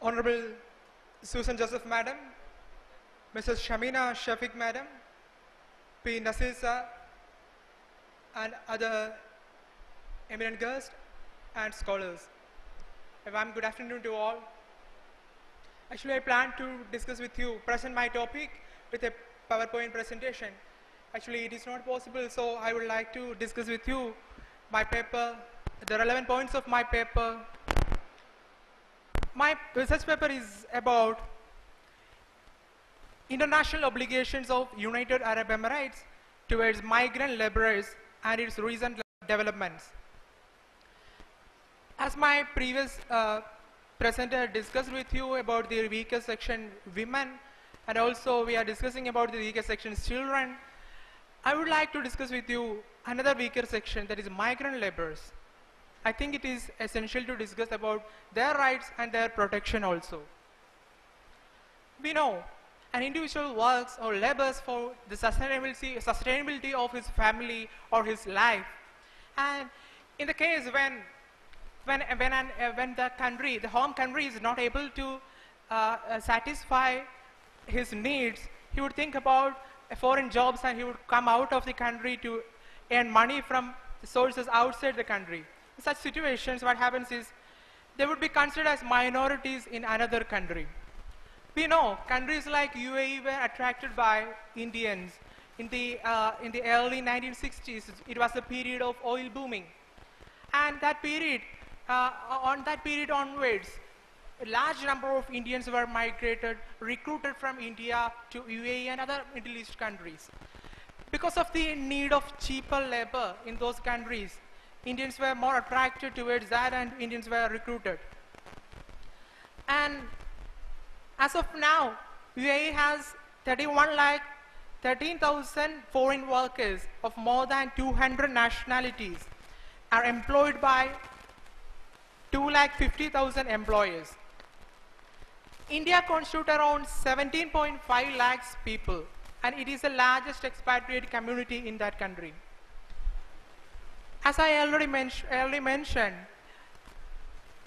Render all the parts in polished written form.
Honorable Susan Joseph Madam, Mrs. Shamina Shafiq Madam, P. Nasir Sir, and other eminent guests and scholars. A warm good afternoon to all. Actually, I plan to discuss with you, present my topic with a PowerPoint presentation. Actually, it is not possible, so I would like to discuss with you my paper, the relevant points of my paper. My research paper is about international obligations of United Arab Emirates towards migrant laborers and its recent developments. As my previous presenter discussed with you about the weaker section women, and also we are discussing about the weaker section children, I would like to discuss with you another weaker section, that is migrant laborers. I think it is essential to discuss about their rights and their protection also. We know an individual works or labors for the sustainability of his family or his life. And in the case when the country, the home country is not able to satisfy his needs, he would think about foreign jobs and he would come out of the country to earn money from sources outside the country. In such situations, what happens is they would be considered as minorities in another country. We know countries like UAE were attracted by Indians. In the early 1960s, it was the period of oil booming. And that period, on that period onwards, a large number of Indians were recruited from India to UAE and other Middle East countries. Because of the need of cheaper labor in those countries, Indians were more attracted towards that and Indians were recruited. And as of now, UAE has 13,000 foreign workers of more than 200 nationalities are employed by 250,000 employers. India constitutes around 17.5 lakhs people, and it is the largest expatriate community in that country. As I already mentioned,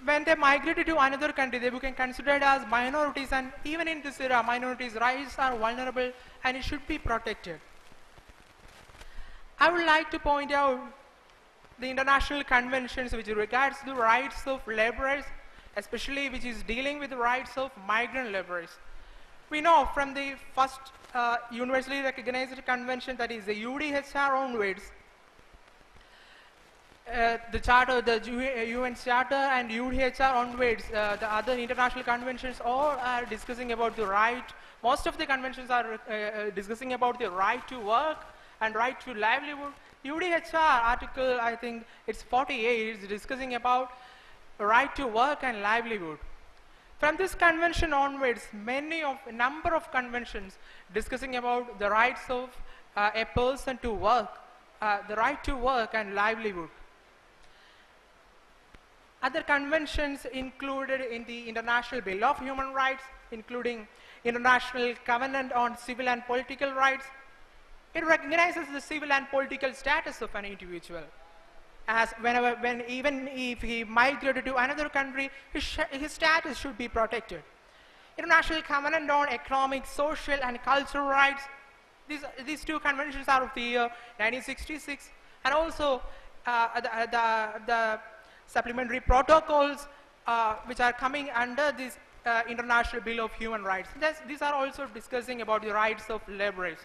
when they migrated to another country, they became considered as minorities, and even in this era, minorities' rights are vulnerable and it should be protected. I would like to point out the international conventions which regards the rights of laborers, especially which is dealing with the rights of migrant laborers. We know from the first universally recognized convention, that is the UDHR onwards, the charter, the UN charter and UDHR onwards, the other international conventions all are discussing about the right. Most of the conventions are discussing about the right to work and right to livelihood. UDHR article, I think it's 48, is discussing about right to work and livelihood. From this convention onwards, a number of conventions discussing about the rights of a person to work, the right to work and livelihood. Other conventions included in the International Bill of Human Rights, including International Covenant on Civil and Political Rights. It recognizes the civil and political status of an individual, as even if he migrated to another country, his status should be protected. International Covenant on Economic, Social and Cultural Rights. These two conventions are of the year 1966, and also the supplementary protocols which are coming under this International Bill of Human Rights. These are also discussing about the rights of laborers.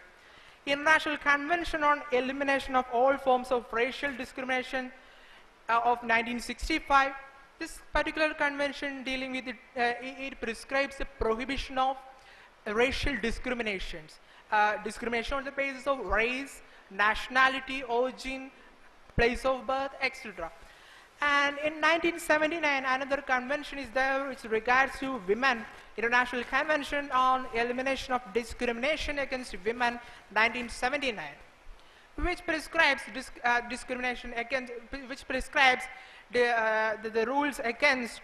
International Convention on Elimination of All Forms of Racial Discrimination of 1965. This particular convention dealing with it prescribes the prohibition of racial discriminations. Discrimination on the basis of race, nationality, origin, place of birth, etc. And in 1979, another convention is there which regards to women, International Convention on Elimination of Discrimination Against Women, 1979, which prescribes discrimination against, which prescribes the rules against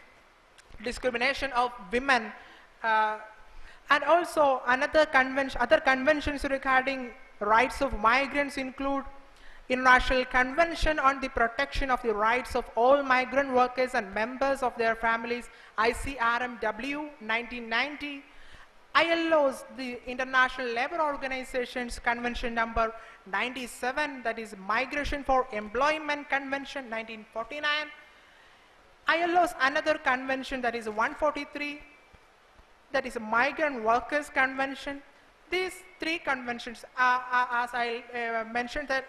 discrimination of women, and also other conventions regarding rights of migrants include International Convention on the Protection of the Rights of All Migrant Workers and Members of Their Families, ICRMW 1990. ILO's, the International Labour Organization's Convention number 97, that is Migration for Employment Convention 1949. ILO's another convention, that is 143, that is Migrant Workers Convention. These three conventions, as I mentioned, that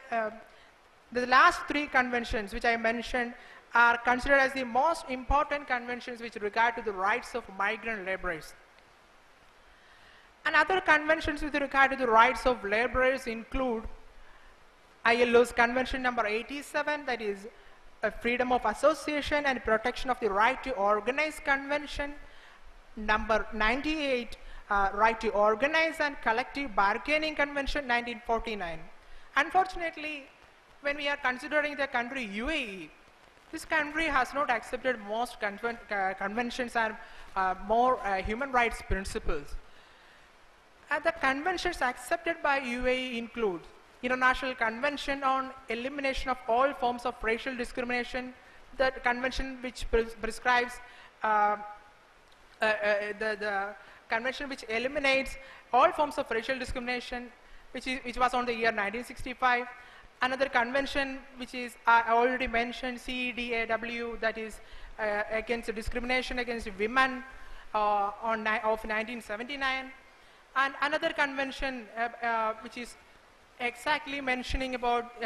the last three conventions which I mentioned are considered as the most important conventions with regard to the rights of migrant laborers. And other conventions with regard to the rights of laborers include ILO's Convention number 87, that is Freedom of Association and Protection of the Right to Organize Convention, number 98, Right to Organize and Collective Bargaining Convention 1949. Unfortunately, when we are considering the country UAE, this country has not accepted most conventions and more human rights principles. The conventions accepted by UAE include International Convention on Elimination of All Forms of Racial Discrimination, the convention which prescribes the convention which eliminates all forms of racial discrimination, which was on the year 1965. Another convention which is I already mentioned, CEDAW, that is against discrimination against women of 1979. And another convention which is exactly mentioning about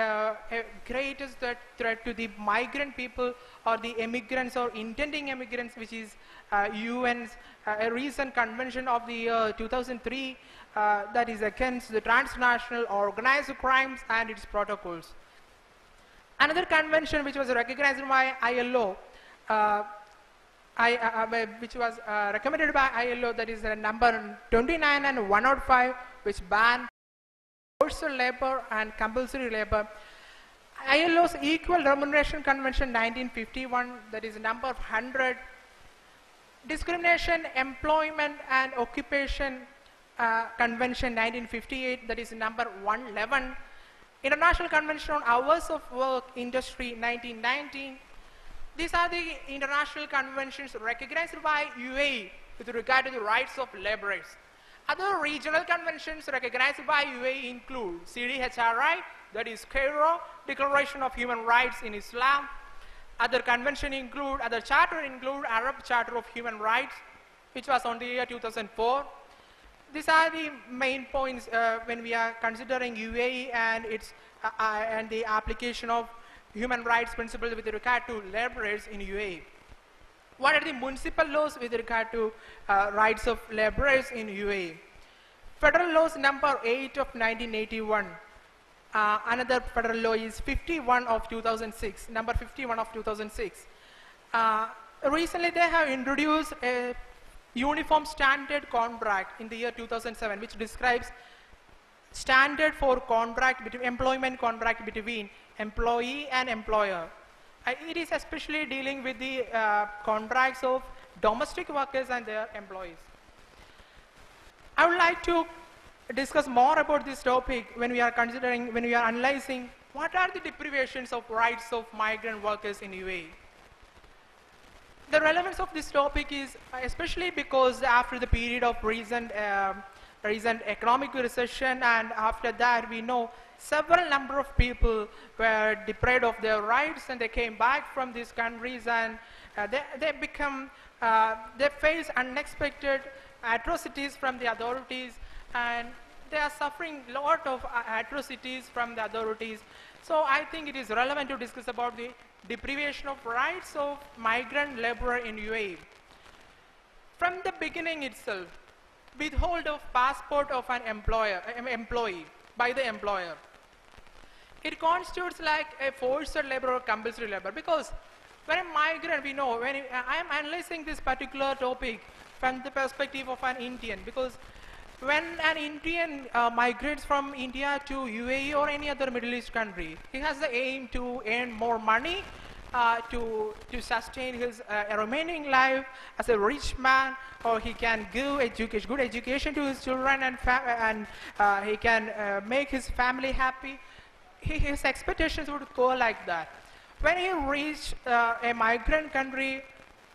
greatest threat to the migrant people or the immigrants or intending immigrants, which is UN's a recent convention of the year 2003 that is against the transnational organized crimes and its protocols. Another convention which was recognized by ILO, which was recommended by ILO, that is number 29 and 105, which ban forced labor and compulsory labor. ILO's Equal Remuneration Convention 1951, that is number 100. Discrimination, Employment and Occupation Convention 1958, that is number 111. International Convention on Hours of Work Industry 1919. These are the international conventions recognized by UAE with regard to the rights of laborers. Other regional conventions recognized by UAE include CDHRI, that is Cairo Declaration of Human Rights in Islam. Other charter include Arab Charter of Human Rights, which was on the year 2004. These are the main points when we are considering UAE and its and the application of human rights principles with regard to laborers in UAE. What are the municipal laws with regard to rights of laborers in UAE? Federal laws number 8 of 1981. Another federal law is 51 of 2006, number 51 of 2006. Recently they have introduced a uniform standard contract in the year 2007, which describes standard for employment contract between employee and employer. It is especially dealing with the contracts of domestic workers and their employees. I would like to discuss more about this topic when we are analyzing what are the deprivations of rights of migrant workers in UAE. The relevance of this topic is especially because after the period of recent economic recession, and after that we know several number of people were deprived of their rights and they came back from these countries, and they face unexpected atrocities from the authorities, and they are suffering a lot of atrocities from the authorities. So I think it is relevant to discuss about the deprivation of rights of migrant laborer in UAE. From the beginning itself, withhold of passport of an employee by the employer, it constitutes like a forced labor or compulsory labor, because when a migrant, we know, when I am analyzing this particular topic from the perspective of an Indian, because when an Indian migrates from India to UAE or any other Middle East country, he has the aim to earn more money to sustain his remaining life as a rich man, or he can give good education to his children, and he can make his family happy. his expectations would go like that. When he reached a migrant country,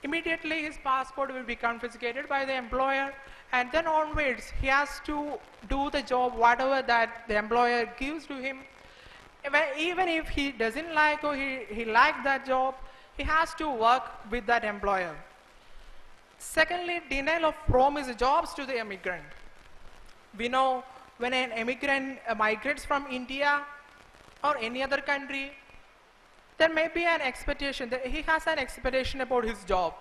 immediately his passport will be confiscated by the employer, and then onwards he has to do the job whatever that the employer gives to him. Even if he doesn't like or he likes that job, he has to work with that employer. Secondly, denial of promised jobs to the immigrant. We know when an immigrant migrates from India or any other country, there may be an expectation that he has an expectation about his job.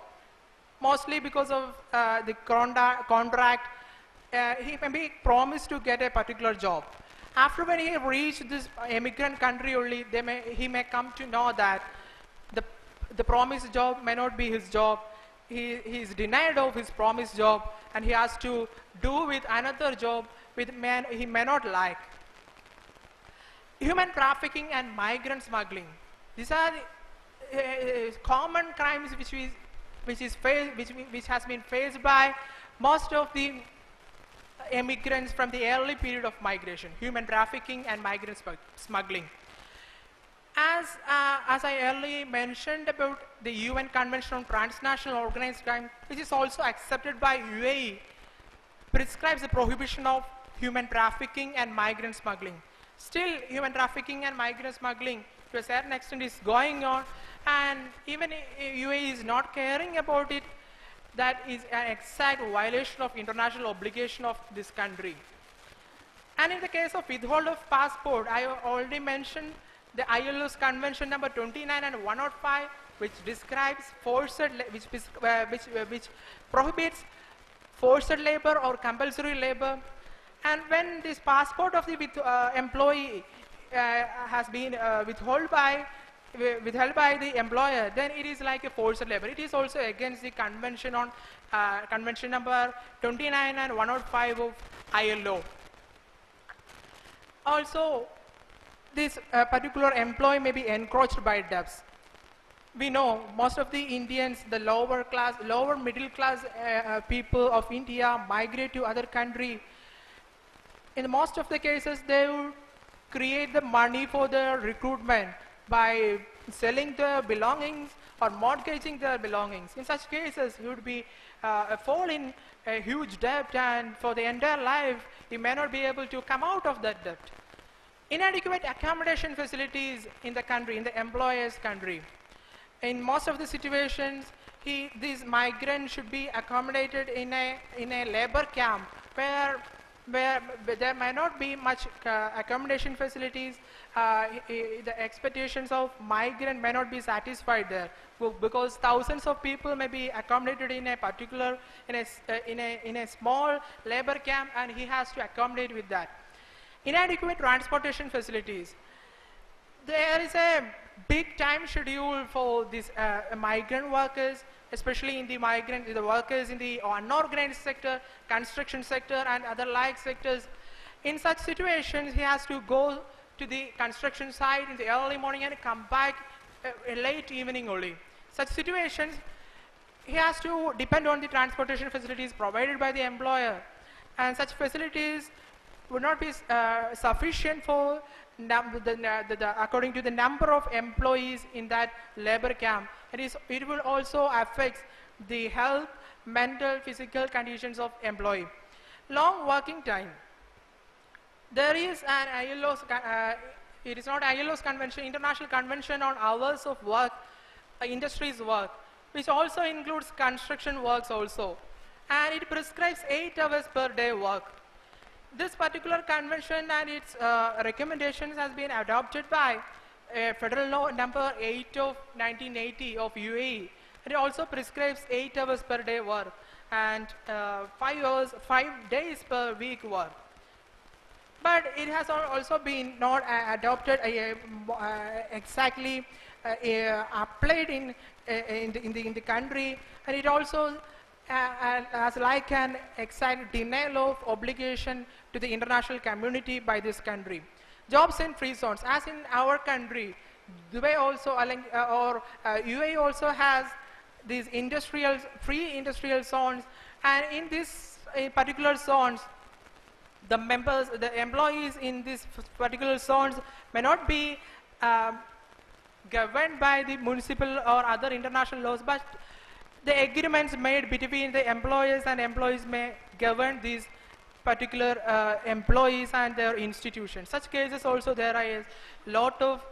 Mostly because of the contract, he may be promised to get a particular job. After when he reached this immigrant country only, he may come to know that the promised job may not be his job. He is denied of his promised job, and he has to do with another job with man he may not like. Human trafficking and migrant smuggling. These are common crimes which has been faced by most of the immigrants from the early period of migration. Human trafficking and migrant smuggling. As I earlier mentioned about the UN Convention on Transnational Organized Crime, which is also accepted by UAE, prescribes the prohibition of human trafficking and migrant smuggling. Still, human trafficking and migrant smuggling to a certain extent is going on, and even UAE is not caring about it. That is an exact violation of international obligation of this country. And in the case of withhold of passport, I already mentioned the ILO's Convention number 29 and 105, which describes which prohibits forced labor or compulsory labor. And when this passport of the employee has been withheld by the employer, then it is like a forced labor. It is also against the convention on convention number 29 and 105 of ILO. Also, this particular employee may be encroached by debts. We know most of the Indians, the lower middle class people of India migrate to other country. In most of the cases, they will create the money for their recruitment by selling their belongings or mortgaging their belongings. In such cases, you would be fall in a huge debt, and for the entire life, you may not be able to come out of that debt. Inadequate accommodation facilities in the country, in the employer's country. In most of the situations, these migrants should be accommodated in a labor camp where there may not be much accommodation facilities. The expectations of migrant may not be satisfied there, because thousands of people may be accommodated in a particular in a small labor camp, and he has to accommodate with that. Inadequate transportation facilities. There is a big time schedule for these migrant workers, especially in the workers in the unorganized sector, construction sector, and other like sectors. In such situations, he has to go to the construction site in the early morning and come back late evening only. Such situations, he has to depend on the transportation facilities provided by the employer, and such facilities would not be sufficient for according to the number of employees in that labor camp. It will also affect the health, mental, physical conditions of employee. Long working time. There is an ILO's, it is not ILO's convention, International Convention on Hours of Work, Industries Work, which also includes construction works also. And it prescribes 8 hours per day work. This particular convention and its recommendations has been adopted by Federal Law number 8 of 1980 of UAE. It also prescribes 8 hours per day work and 5 days per week work. But it has also been not adopted exactly applied in the country, and it also as like an exact denial of obligation to the international community by this country. Jobs in free zones, as in our country, Dubai also or UAE also has these free industrial zones, and in these particular zones, the members, the employees in these particular zones may not be governed by the municipal or other international laws, but the agreements made between the employers and employees may govern these particular employees and their institutions. Such cases also there are a lot of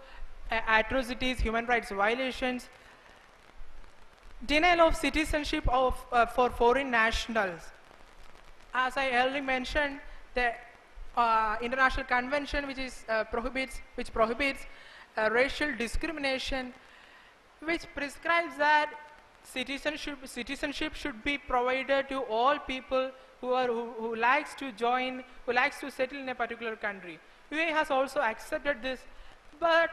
atrocities, human rights violations, denial of citizenship of, for foreign nationals. As I earlier mentioned, the international convention which prohibits racial discrimination, which prescribes that citizenship should be provided to all people who likes to join, who likes to settle in a particular country. UAE has also accepted this, but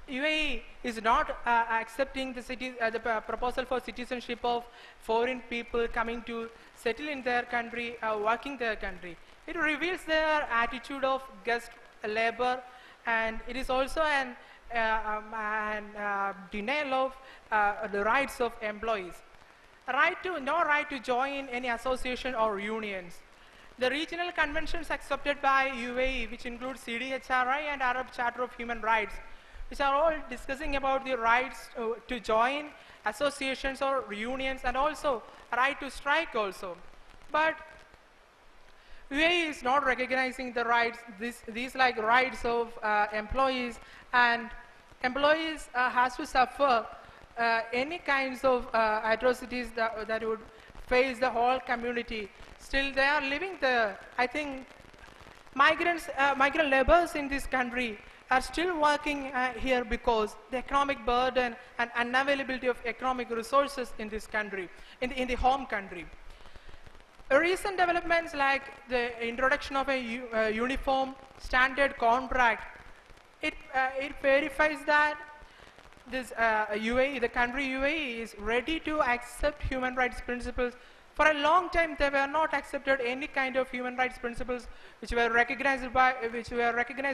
UAE is not accepting the proposal for citizenship of foreign people coming to settle in their country, working their country. It reveals their attitude of guest labor, and it is also an denial of the rights of employees. No right to join any association or unions. The regional conventions accepted by UAE, which include CDHRI and Arab Charter of Human Rights, which are all discussing about the rights to join associations or unions, and also right to strike also. But UAE is not recognizing the rights, these like rights of employees, and employees has to suffer any kinds of atrocities that would face the whole community. Still they are living there. I think migrant laborers in this country are still working here because the economic burden and unavailability of economic resources in this country, in the home country. Recent developments like the introduction of a uniform standard contract, it verifies that this UAE, the country UAE, is ready to accept human rights principles. For a long time, they were not accepted any kind of human rights principles which were recognized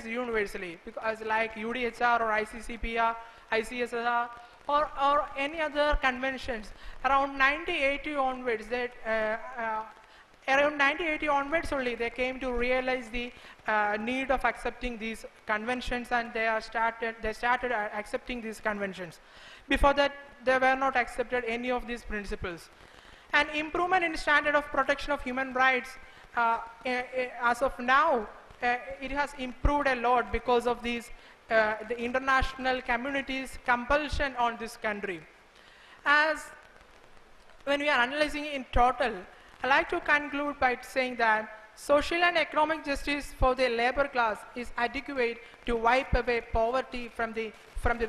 universally, because like UDHR or ICCPR, ICSSR, or any other conventions. Around 1980 onwards, only they came to realize the need of accepting these conventions, and they started accepting these conventions. Before that, they were not accepted any of these principles. An improvement in standard of protection of human rights, as of now, it has improved a lot because of these the international community's compulsion on this country. As when we are analyzing in total, I like to conclude by saying that social and economic justice for the labor class is adequate to wipe away poverty from the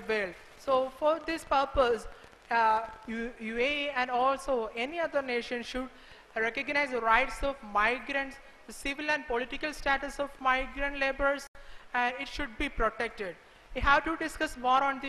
world. So for this purpose, UAE and also any other nation should recognize the rights of migrants, the civil and political status of migrant laborers, and it should be protected. We have to discuss more on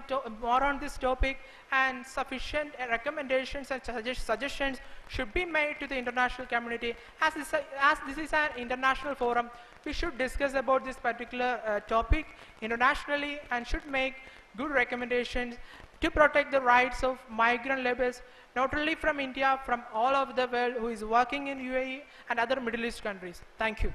this topic, and sufficient recommendations and suggestions should be made to the international community. As this is an international forum, we should discuss about this particular topic internationally and should make good recommendations to protect the rights of migrant laborers, not only from India, from all over the world who is working in UAE and other Middle East countries. Thank you.